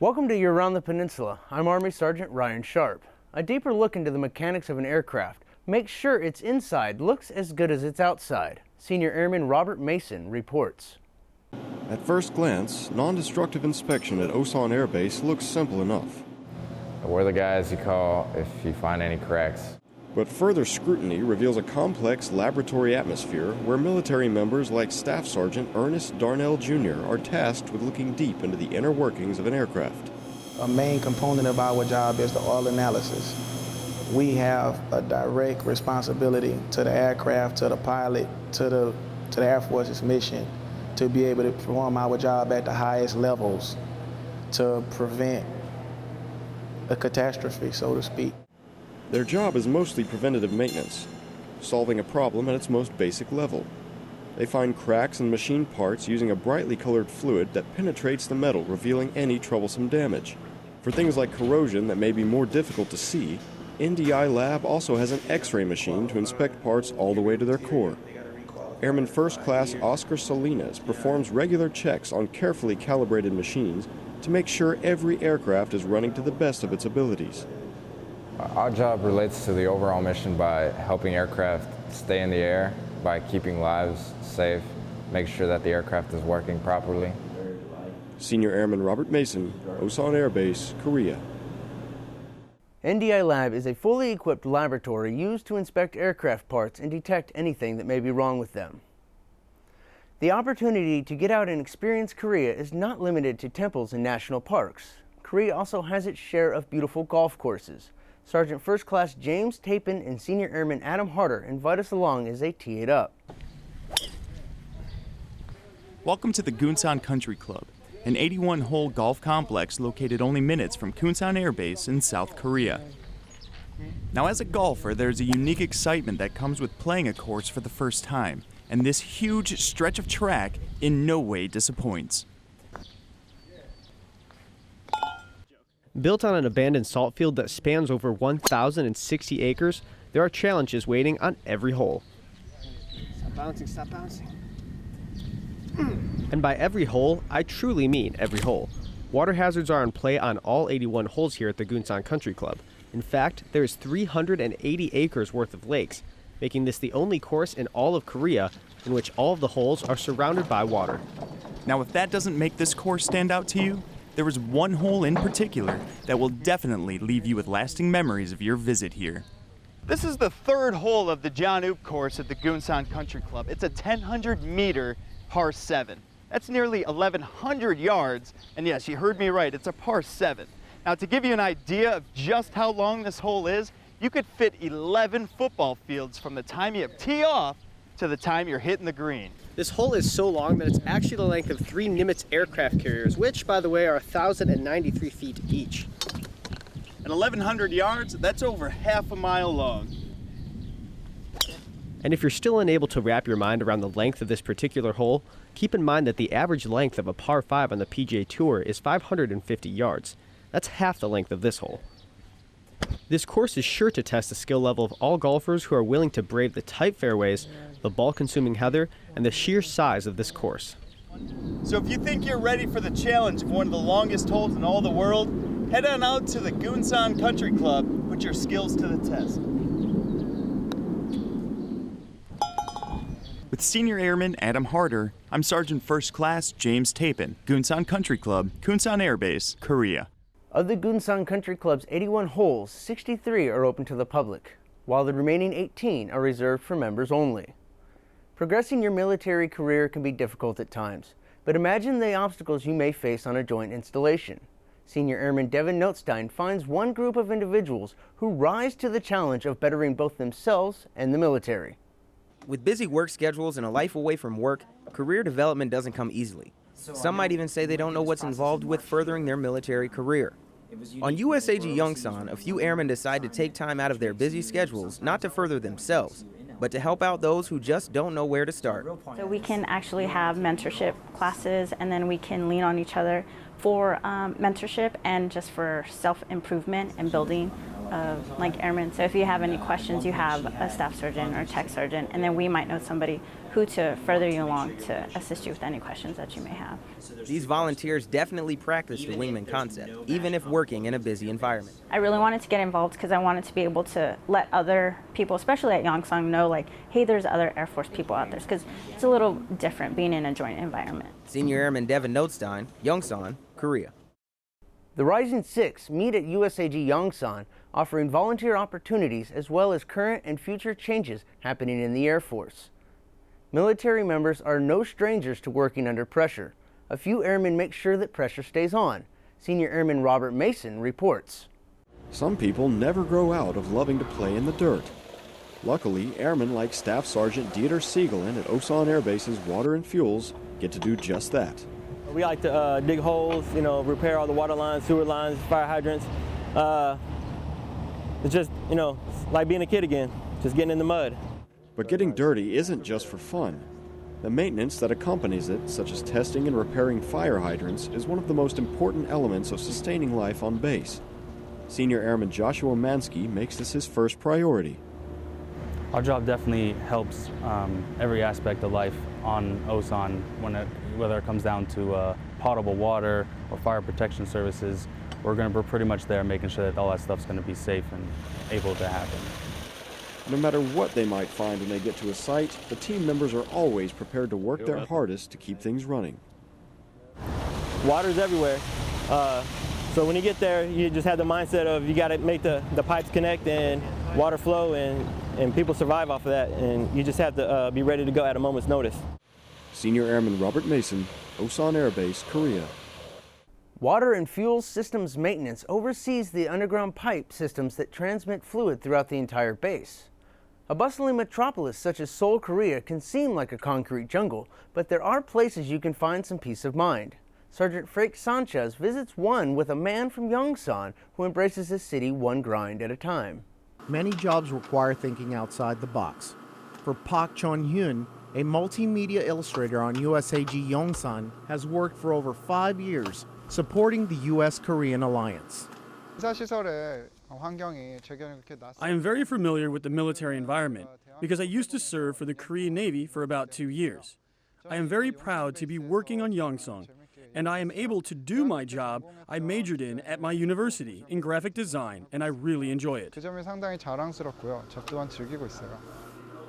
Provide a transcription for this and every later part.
Welcome to Year Round the Peninsula. I'm Army Sergeant Ryan Sharp. A deeper look into the mechanics of an aircraft makes sure its inside looks as good as its outside. Senior Airman Robert Mason reports. At first glance, non-destructive inspection at Osan Air Base looks simple enough. We're the guys you call if you find any cracks. But further scrutiny reveals a complex laboratory atmosphere where military members like Staff Sergeant Ernest Darnell Jr. are tasked with looking deep into the inner workings of an aircraft. A main component of our job is the oil analysis. We have a direct responsibility to the aircraft, to the pilot, to the Air Force's mission to be able to perform our job at the highest levels to prevent a catastrophe, so to speak. Their job is mostly preventative maintenance, solving a problem at its most basic level. They find cracks in machine parts using a brightly colored fluid that penetrates the metal, revealing any troublesome damage. For things like corrosion that may be more difficult to see, NDI Lab also has an X-ray machine to inspect parts all the way to their core. Airman First Class Oscar Salinas performs regular checks on carefully calibrated machines to make sure every aircraft is running to the best of its abilities. Our job relates to the overall mission by helping aircraft stay in the air, by keeping lives safe, make sure that the aircraft is working properly. Senior Airman Robert Mason, Osan Air Base, Korea. NDI Lab is a fully equipped laboratory used to inspect aircraft parts and detect anything that may be wrong with them. The opportunity to get out and experience Korea is not limited to temples and national parks. Korea also has its share of beautiful golf courses. Sergeant First Class James Tapin and Senior Airman Adam Harder invite us along as they tee it up. Welcome to the Gunsan Country Club, an 81-hole golf complex located only minutes from Gunsan Air Base in South Korea. Now, as a golfer, there's a unique excitement that comes with playing a course for the first time, and this huge stretch of track in no way disappoints. Built on an abandoned salt field that spans over 1,060 acres, there are challenges waiting on every hole. Stop bouncing, stop bouncing. And by every hole, I truly mean every hole. Water hazards are in play on all 81 holes here at the Gunsan Country Club. In fact, there is 380 acres worth of lakes, making this the only course in all of Korea in which all of the holes are surrounded by water. Now, if that doesn't make this course stand out to you, there is one hole in particular that will definitely leave you with lasting memories of your visit here. This is the third hole of the John Oop course at the Gunsan Country Club. It's a 1,000-meter par 7. That's nearly 1,100 yards, and yes, you heard me right, it's a par 7. Now, to give you an idea of just how long this hole is, you could fit 11 football fields from the time you tee off to the time you're hitting the green. This hole is so long that it's actually the length of 3 Nimitz aircraft carriers, which, by the way, are 1,093 feet each. And 1,100 yards, that's over half a mile long. And if you're still unable to wrap your mind around the length of this particular hole, keep in mind that the average length of a par 5 on the PGA Tour is 550 yards. That's half the length of this hole. This course is sure to test the skill level of all golfers who are willing to brave the tight fairways, the ball-consuming heather, and the sheer size of this course. So if you think you're ready for the challenge of one of the longest holes in all the world, head on out to the Gunsan Country Club, put your skills to the test. With Senior Airman Adam Harder, I'm Sergeant First Class James Tapin, Gunsan Country Club, Gunsan Air Base, Korea. Of the Gunsan Country Club's 81 holes, 63 are open to the public, while the remaining 18 are reserved for members only. Progressing your military career can be difficult at times, but imagine the obstacles you may face on a joint installation. Senior Airman Devin Notstein finds one group of individuals who rise to the challenge of bettering both themselves and the military. With busy work schedules and a life away from work, career development doesn't come easily. Some might even say they don't know what's involved with furthering their military career. On USAG Yongsan, a few airmen decide to take time out of their busy schedules not to further themselves, but to help out those who just don't know where to start. So we can actually have mentorship classes, and then we can lean on each other for mentorship and just for self-improvement and building of like airmen. So if you have any questions, you have a staff sergeant or a tech sergeant, and then we might know somebody who to further you along to assist you with any questions that you may have. These volunteers definitely practice the wingman concept, even if working in a busy environment. I really wanted to get involved because I wanted to be able to let other people, especially at Yongsan, know like, hey, there's other Air Force people out there, because it's a little different being in a joint environment. Senior Airman Devin Notstein, Yongsan, Korea. The Rising Six meet at USAG Yongsan, offering volunteer opportunities as well as current and future changes happening in the Air Force. Military members are no strangers to working under pressure. A few airmen make sure that pressure stays on. Senior Airman Robert Mason reports. Some people never grow out of loving to play in the dirt. Luckily, airmen like Staff Sergeant Dieter Siegelin at Osan Air Base's Water and Fuels get to do just that. We like to dig holes, repair all the water lines, sewer lines, fire hydrants. It's just, like being a kid again, just getting in the mud. But getting dirty isn't just for fun. The maintenance that accompanies it, such as testing and repairing fire hydrants, is one of the most important elements of sustaining life on base. Senior Airman Joshua Mansky makes this his first priority. Our job definitely helps every aspect of life on Osan, whether it comes down to potable water or fire protection services. We're pretty much there making sure that all that stuff's going to be safe and able to happen. No matter what they might find when they get to a site, the team members are always prepared to work their hardest to keep things running. Water's everywhere. So when you get there, you just have the mindset of you got to make the pipes connect and water flow, and people survive off of that, and you just have to be ready to go at a moment's notice. Senior Airman Robert Mason, Osan Air Base, Korea. Water and Fuel Systems Maintenance oversees the underground pipe systems that transmit fluid throughout the entire base. A bustling metropolis such as Seoul, Korea can seem like a concrete jungle, but there are places you can find some peace of mind. Sergeant Frank Sanchez visits one with a man from Yongsan who embraces his city one grind at a time. Many jobs require thinking outside the box. For Park Chon-hyun, a multimedia illustrator on USAG Yongsan, has worked for over 5 years supporting the U.S.-Korean alliance. I am very familiar with the military environment because I used to serve for the Korean Navy for about 2 years. I am very proud to be working on Yongsan, and I am able to do my job I majored in at my university in graphic design, and I really enjoy it.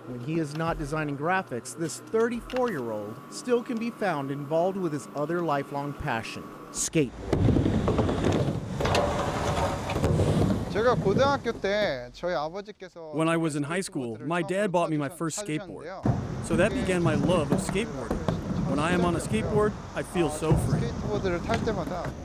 When he is not designing graphics, this 34-year-old still can be found involved with his other lifelong passion, skateboarding. When I was in high school, my dad bought me my first skateboard, so that began my love of skateboarding. When I am on a skateboard, I feel so free.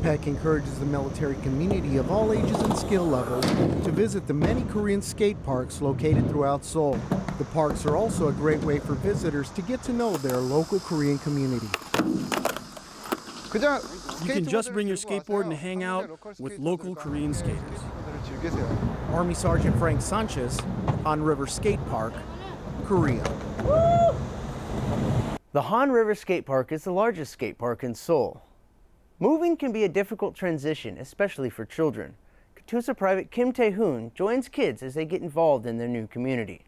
Peck encourages the military community of all ages and skill levels to visit the many Korean skate parks located throughout Seoul. The parks are also a great way for visitors to get to know their local Korean community. You can just bring your skateboard and hang out with local Korean skaters. Army Sergeant Frank Sanchez, Han River Skate Park, Korea. The Han River Skate Park is the largest skate park in Seoul. Moving can be a difficult transition, especially for children. Katusa Private Kim Tae-hoon joins kids as they get involved in their new community.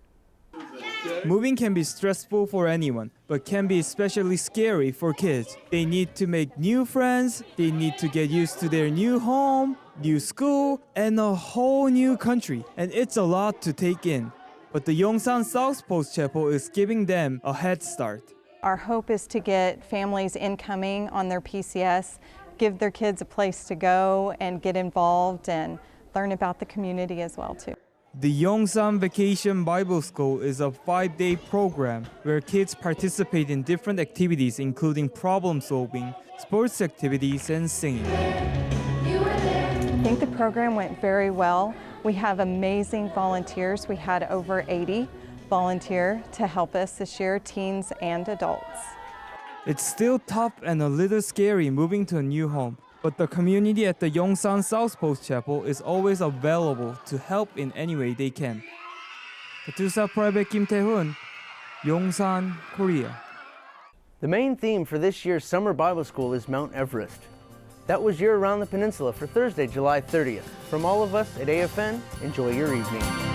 Moving can be stressful for anyone, but can be especially scary for kids. They need to make new friends, they need to get used to their new home, new school, and a whole new country. And it's a lot to take in. But the Yongsan South Post Chapel is giving them a head start. Our hope is to get families incoming on their PCS, give their kids a place to go and get involved and learn about the community as well too. The Yongsan Vacation Bible School is a 5-day program where kids participate in different activities including problem solving, sports activities, and singing. I think the program went very well. We have amazing volunteers. We had over 80 volunteer to help us this year, teens and adults. It's still tough and a little scary moving to a new home, but the community at the Yongsan South Post Chapel is always available to help in any way they can. Katusa Private Kim Tae-hoon, Yongsan, Korea. The main theme for this year's Summer Bible School is Mount Everest. That was your Around the Peninsula for Thursday, July 30th. From all of us at AFN, enjoy your evening.